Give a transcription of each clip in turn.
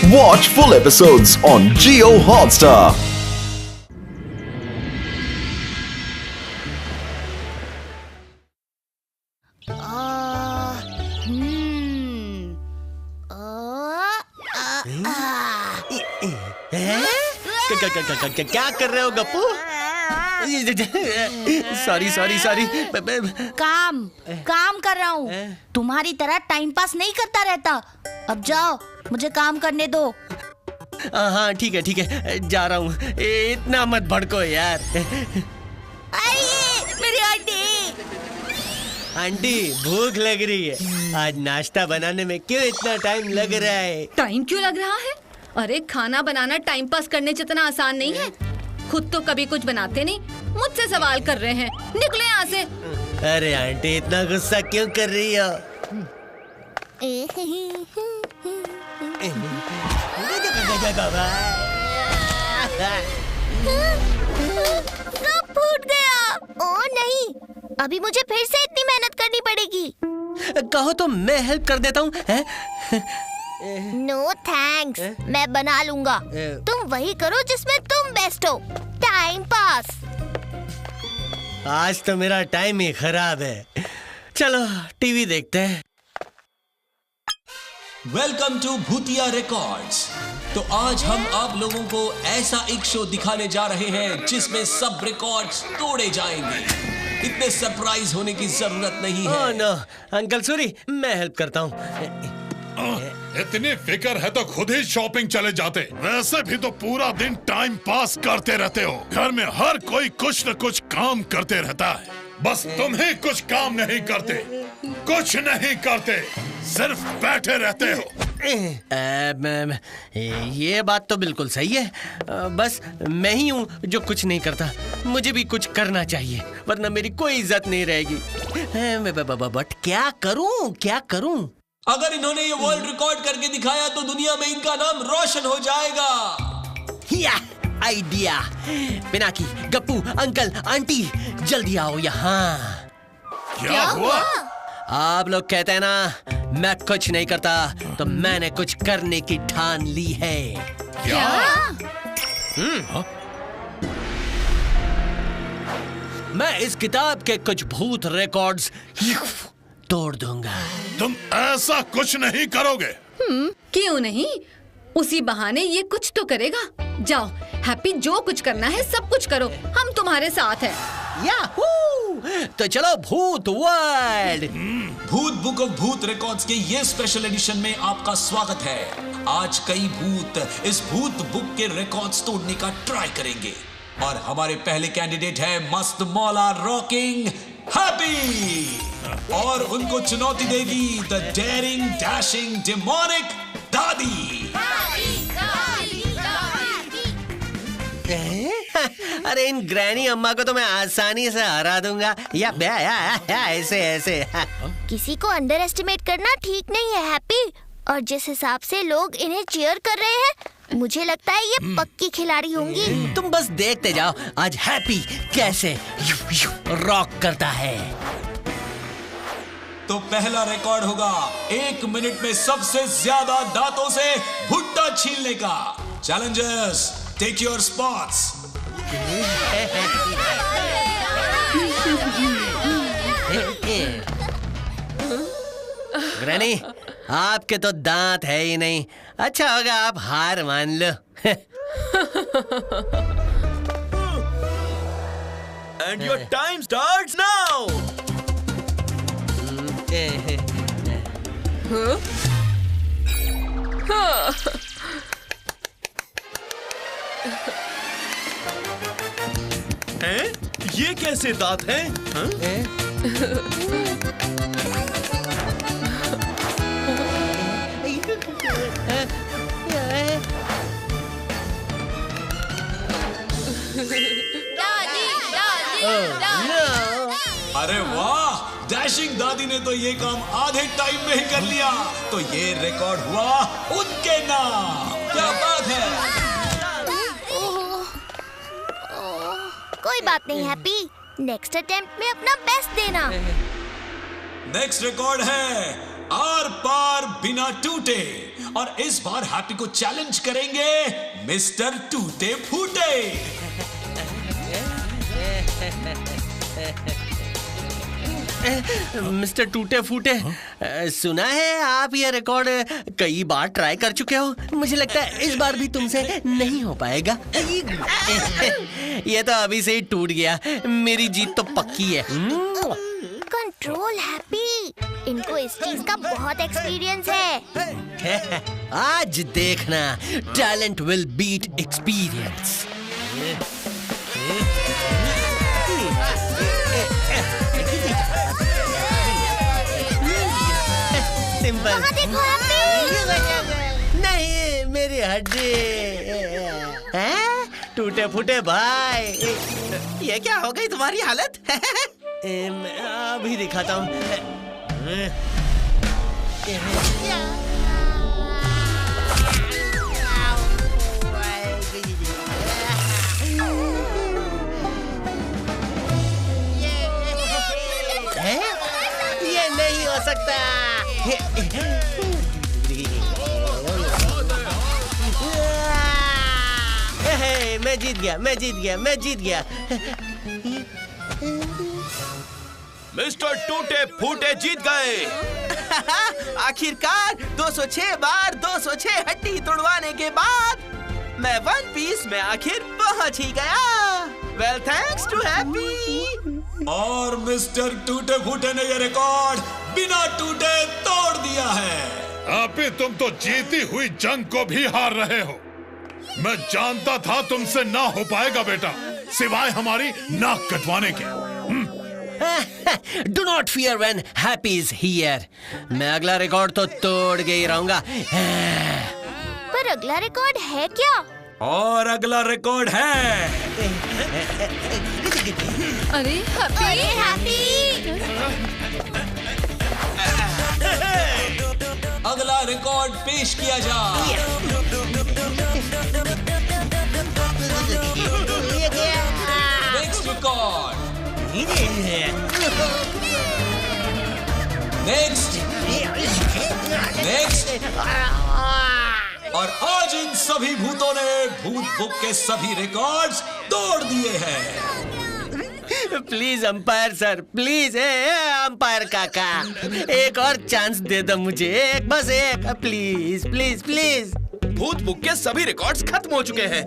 Watch full episodes on Jio Hotstar. क्या कर रहे हो गप्पू? Sorry sorry sorry. काम कर रहा हूँ। तुम्हारी तरह टाइम पास नहीं करता रहता। अब जाओ, मुझे काम करने दो। हाँ ठीक है, जा रहा हूँ। इतना मत भड़को यार। मेरी आंटी। आंटी भूख लग रही है। आज नाश्ता बनाने में क्यों इतना टाइम लग रहा है? टाइम क्यों लग रहा है? अरे खाना बनाना टाइम पास करने जितना आसान नहीं है। खुद तो कभी कुछ बनाते नहीं, मुझसे सवाल कर रहे हैं। निकले यहाँ से। अरे आंटी इतना गुस्सा क्यों कर रही हो? सब फूट गया। ओ नहीं, अभी मुझे फिर से इतनी मेहनत करनी पड़ेगी। कहो तो मैं हेल्प कर देता हूँ। नो थैंक्स, मैं बना लूंगा। तुम वही करो जिसमें तुम बेस्ट हो, टाइम पास। आज तो मेरा टाइम ही खराब है। चलो टीवी देखते हैं। वेलकम टू भूतिया रिकॉर्ड्स। तो आज हम आप लोगों को ऐसा एक शो दिखाने जा रहे हैं जिसमें सब रिकॉर्ड्स तोड़े जाएंगे। इतने सरप्राइज होने की जरूरत नहीं है। नो अंकल सूरी, मैं हेल्प करता हूँ। इतनी फिक्र है तो खुद ही शॉपिंग चले जाते। वैसे भी तो पूरा दिन टाइम पास करते रहते हो। घर में हर कोई कुछ न कुछ काम करते रहता है, बस तुम ही कुछ काम नहीं करते, कुछ नहीं करते, सिर्फ बैठे रहते हो। ये बात तो बिल्कुल सही है। बस मैं ही हूँ जो कुछ नहीं करता। मुझे भी कुछ करना चाहिए, वरना मेरी कोई इज्जत नहीं रहेगी। बट क्या करूँ? अगर इन्होंने ये वर्ल्ड रिकॉर्ड करके दिखाया तो दुनिया में इनका नाम रोशन हो जाएगा। Idea. Pinaki, Gappu, uncle, aunty, जल्दी आओ यहाँ। क्या हुआ? आप लोग कहते हैं ना मैं कुछ नहीं करता, तो मैंने कुछ करने की ठान ली है। क्या? मैं इस किताब के कुछ भूत रिकॉर्ड्स तोड़ दूंगा। तुम ऐसा कुछ नहीं करोगे। क्यों नहीं? उसी बहाने ये कुछ तो करेगा। जाओ हैप्पी, जो कुछ करना है सब कुछ करो, हम तुम्हारे साथ हैं। याहू! तो चलो भूत वर्ल्ड। भूत बुक ऑफ भूत रिकॉर्ड्स के ये स्पेशल एडिशन में आपका स्वागत है। आज कई भूत इस भूत बुक के रिकॉर्ड्स तोड़ने का ट्राई करेंगे और हमारे पहले कैंडिडेट है मस्त मौला रॉकिंग हैप्पी, और उनको चुनौती देगी द डेयरिंग डैशिंग डेमोनिक दादी। अरे इन ग्रैनी अम्मा को तो मैं आसानी से हरा दूंगा। या ऐसे। किसी को अंडर एस्टिमेट करना ठीक नहीं है हैप्पी, और जिस हिसाब से लोग इन्हें चीयर कर रहे हैं, मुझे लगता है ये पक्की खिलाड़ी होंगी। तुम बस देखते जाओ आज हैप्पी कैसे रॉक करता है। तो पहला रिकॉर्ड होगा 1 मिनट में सबसे ज्यादा दांतों से भुट्टा छीलने का। Challengers take your spots. Granny, आपके तो दांत है ही नहीं। अच्छा होगा आप हार मान लो। And your time starts now. हैं? ये कैसे दांत हैं? अरे वाह, डैशिंग दादी ने तो ये काम आधे टाइम में ही कर लिया। तो ये रिकॉर्ड हुआ उनके नाम। क्या बात है। कोई बात नहीं हैप्पी, नेक्स्ट अटेम्प्ट में अपना बेस्ट देना। नेक्स्ट रिकॉर्ड है आर पार बिना टूटे। और इस बार हैप्पी को चैलेंज करेंगे मिस्टर टूटे फूटे। मिस्टर टूटे फूटे, सुना है आप ये रिकॉर्ड कई बार ट्राई कर चुके हो। मुझे लगता है इस बार भी तुमसे नहीं हो पाएगा। ये तो अभी से ही टूट गया। मेरी जीत तो पक्की है। कंट्रोल हैप्पी, इनको इस चीज का बहुत एक्सपीरियंस है। आज देखना, talent will beat experience. Simple. वहाँ देखो हैप्पी। नहीं, मेरी हड्डी। टूटे फूटे भाई, ये क्या हो गई तुम्हारी हालत? अभी दिखाता हूँ। ये नहीं हो सकता। मैं जीत गया, मैं जीत गया, मैं जीत गया। मिस्टर टूटे फूटे जीत गए। आखिरकार 206 बार 206 हड्डी तोड़वाने के बाद मैं वन पीस में आखिर पहुंच ही गया। Well thanks to Happy. और मिस्टर टूटे फूटे ने ये रिकॉर्ड बिना टूटे तोड़ दिया है। हैप्पी, तुम तो जीती हुई जंग को भी हार रहे हो। मैं जानता था तुमसे ना हो पाएगा बेटा, सिवाय हमारी नाक कटवाने के। Do not fear when happy is here. मैं अगला रिकॉर्ड तो तोड़ के ही रहूंगा। पर अगला रिकॉर्ड है क्या? और अगला रिकॉर्ड है अरे हैप्पी, अगला रिकॉर्ड पेश किया जाए। नेक्स्ट रिकॉर्ड, नेक्स्ट, और आज इन सभी भूतों ने भूत बुक के सभी रिकॉर्ड्स तोड़ दिए हैं। Please umpire sir, please umpire काका, एक और चांस दे दो मुझे, एक, बस एक, प्लीज प्लीज प्लीज। भूत बुक के सभी रिकॉर्ड्स खत्म हो चुके हैं,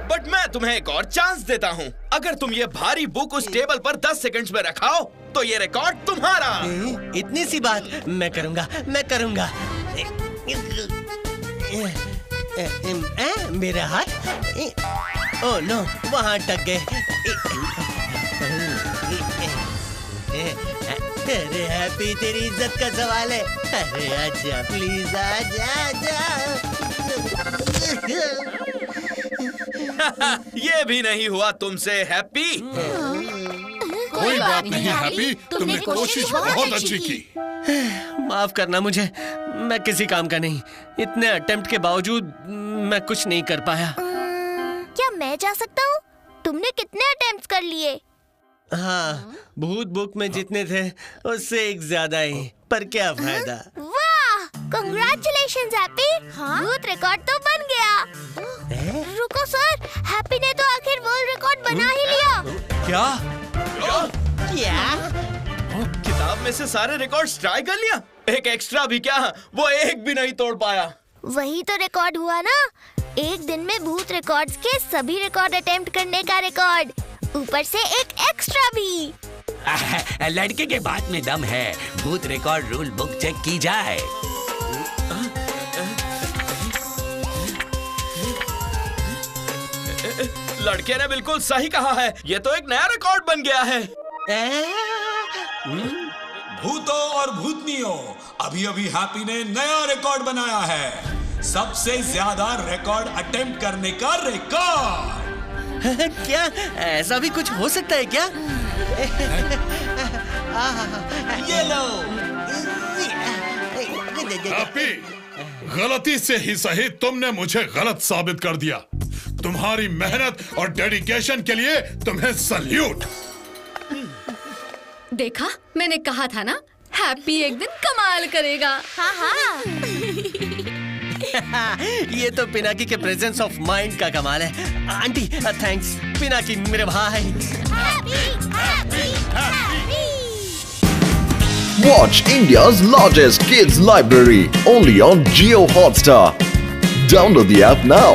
बट मैं तुम्हें एक और चांस देता हूँ। अगर तुम ये भारी बुक उस टेबल पर 10 सेकंड्स में रखाओ तो ये रिकॉर्ड तुम्हारा। इतनी सी बात, मैं करूंगा, मैं करूंगा। मेरा हाथ, ओह नो, वहाँ अटक गए। अरे हैप्पी, तेरी इज्जत का सवाल है। अरे आजा प्लीज, आजा आजा। ये भी नहीं हुआ तुमसे हैप्पी। कोई बात नहीं हैप्पी, तुमने कोशिश बहुत अच्छी की। माफ करना मुझे, मैं किसी काम का नहीं। इतने अटेम्प्ट के बावजूद मैं कुछ नहीं कर पाया। क्या मैं जा सकता हूँ? तुमने कितने अटेम्प्ट्स कर लिए? हाँ, भूत बुक में जितने थे उससे एक ज्यादा ही, पर क्या फायदा। वाह, कांग्रेचुलेशंस हैप्पी। भूत रिकॉर्ड तो बन गया। रुको सर, हैप्पी ने तो आखिर वर्ल्ड रिकॉर्ड बना ही लिया। क्या? क्या? किताब में से सारे रिकॉर्ड्स ट्राई कर लिया, एक एक्स्ट्रा भी क्या, वो एक भी नहीं तोड़ पाया। वही तो रिकॉर्ड हुआ ना, एक दिन में भूत रिकॉर्ड्स के सभी रिकॉर्ड अटेम्प्ट करने का रिकॉर्ड, ऊपर से एक एक्स्ट्रा भी। लड़के के बात में दम है, भूत रिकॉर्ड रूल बुक चेक की जाए। लड़के ने बिल्कुल सही कहा है, ये तो एक नया रिकॉर्ड बन गया है। भूतों और भूतनियों, अभी अभी हैप्पी ने नया रिकॉर्ड बनाया है, सबसे ज्यादा रिकॉर्ड अटेम्प्ट करने का रिकॉर्ड। क्या ऐसा भी कुछ हो सकता है क्या? ये लो। हैप्पी, गलती से ही सही तुमने मुझे गलत साबित कर दिया। तुम्हारी मेहनत और डेडिकेशन के लिए तुम्हें सल्यूट। देखा, मैंने कहा था ना, हैप्पी एक दिन कमाल करेगा। हाँ हाँ। ये तो पिनाकी के प्रेजेंस ऑफ माइंड का कमाल है। Aunty thanks. पिनाकी मेरे भाई। Watch India's largest kids library only on Jio Hotstar. Download the app now.